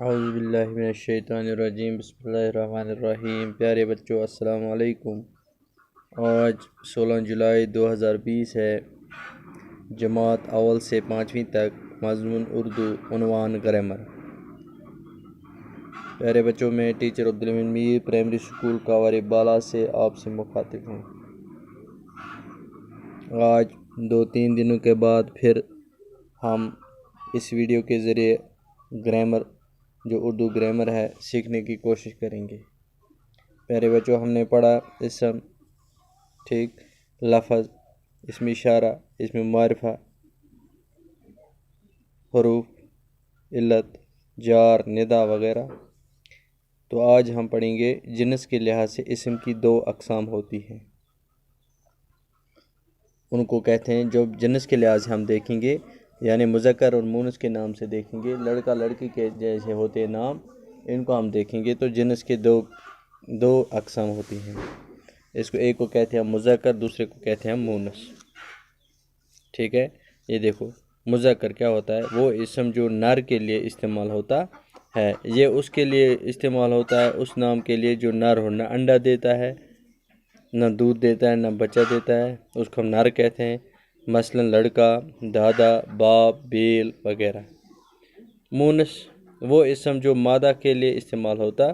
اعوذ باللہ من الشیطان الرجیم، بسم اللہ الرحمن الرحیم۔ پیارے بچوں، السلام علیکم۔ آج 16 جولائی 2020 ہے۔ جماعت اول سے 5ویں تک، مضمون اردو، عنوان گرامر۔ پیارے بچوں، میں ٹیچر عبدالمین میر، پرائمری اسکول کاواری بالا سے آپ سے مخاطب ہوں۔ آج 2-3 دنوں کے بعد پھر ہم اس ویڈیو کے ذریعے گرامر، جو اردو گرامر ہے، سیکھنے کی کوشش کریں گے۔ پیارے بچوں، ہم نے پڑھا اسم، ٹھیک، لفظ، اسم اشارہ، اسم معرفہ، حروف علت، جار، ندا وغیرہ۔ تو آج ہم پڑھیں گے جنس کے لحاظ سے اسم کی 2 اقسام ہوتی ہیں، ان کو کہتے ہیں، جو جنس کے لحاظ سے ہم دیکھیں گے، یعنی مذکر اور مونس کے نام سے دیکھیں گے، لڑکا لڑکی کے جیسے ہوتے نام، ان کو ہم دیکھیں گے تو جنس کے دو اقسام ہوتی ہیں۔ اس کو ایک کو کہتے ہیں مذکر، دوسرے کو کہتے ہیں مونس، ٹھیک ہے۔ یہ دیکھو، مذکر کیا ہوتا ہے؟ وہ اسم جو نر کے لیے استعمال ہوتا ہے، یہ اس کے لیے استعمال ہوتا ہے، اس نام کے لیے جو نر ہو، نہ انڈا دیتا ہے، نہ دودھ دیتا ہے، نہ بچہ دیتا ہے، اس کو ہم نر کہتے ہیں۔ مثلا لڑکا، دادا، باپ، بیل وغیرہ۔ مونس وہ اسم جو مادہ کے لیے استعمال ہوتا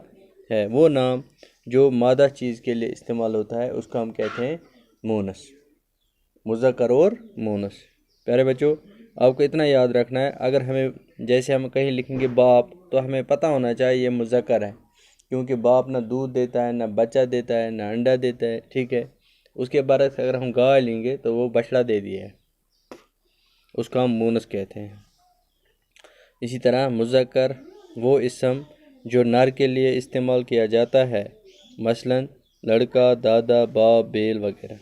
ہے، وہ نام جو مادہ چیز کے لیے استعمال ہوتا ہے، اس کو ہم کہتے ہیں مونس۔ مذکر اور مونس۔ پیارے بچوں، آپ کو اتنا یاد رکھنا ہے، اگر ہمیں جیسے ہم کہیں لکھیں گے باپ، تو ہمیں پتہ ہونا چاہیے یہ مذکر ہے، کیونکہ باپ نہ دودھ دیتا ہے، نہ بچہ دیتا ہے، نہ انڈا دیتا ہے، ٹھیک ہے۔ اس کے برعکس اگر ہم گائے لیں گے تو وہ بچڑا دے دیا ہے، اس کو ہم مونس کہتے ہیں۔ اسی طرح مذکر وہ اسم جو نر کے لیے استعمال کیا جاتا ہے، مثلا لڑکا، دادا، باپ، بیل وغیرہ۔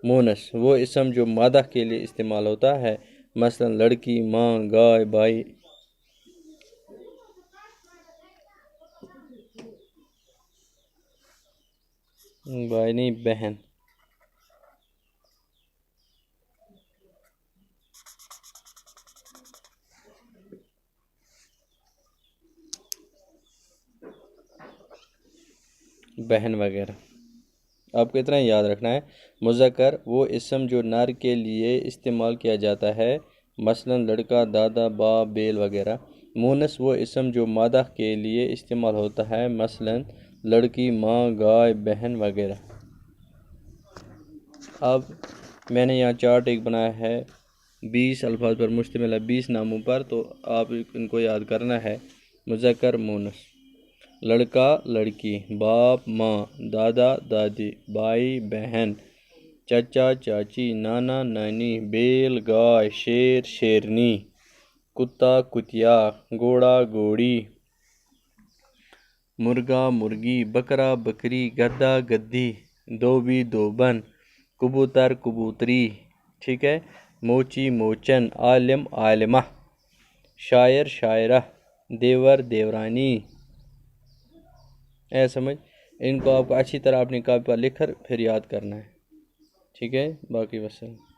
مونس وہ اسم جو مادہ کے لیے استعمال ہوتا ہے، مثلا لڑکی، ماں، گائے، بھائی۔ بھائی نہیں، بہن۔ بہن وغیرہ۔ آپ کو اتنا ہی یاد رکھنا ہے، مذکر وہ اسم جو نر کے لیے استعمال کیا جاتا ہے، مثلا لڑکا، دادا، باپ، بیل وغیرہ۔ مونس وہ اسم جو مادہ کے لیے استعمال ہوتا ہے، مثلا لڑکی، ماں، گائے، بہن وغیرہ۔ اب میں نے یہاں چارٹ ایک بنایا ہے 20 الفاظ پر مشتمل ہے، 20 ناموں پر، تو آپ ان کو یاد کرنا ہے۔ مذکر مونس: لڑکا، لڑکی، باپ، ماں، دادا، دادی، بھائی، بہن، چچا، چاچی، نانا، نانی، بیل، گائے، شیر، شیرنی، کتا، کتیا، گھوڑا، گھوڑی، مرغا، مرغی، بکرا، بکری، گدھا، گدھی، دھوبی، دھوبن، کبوتر، کبوتری، ٹھیک ہے۔ موچی، موچن، عالم، عالمہ، شاعر، شاعرہ، دیور، دیورانی۔ سمجھ؟ ان کو آپ کو اچھی طرح اپنی کاپی پر لکھ کر پھر یاد کرنا ہے، ٹھیک ہے۔ باقی وسلام۔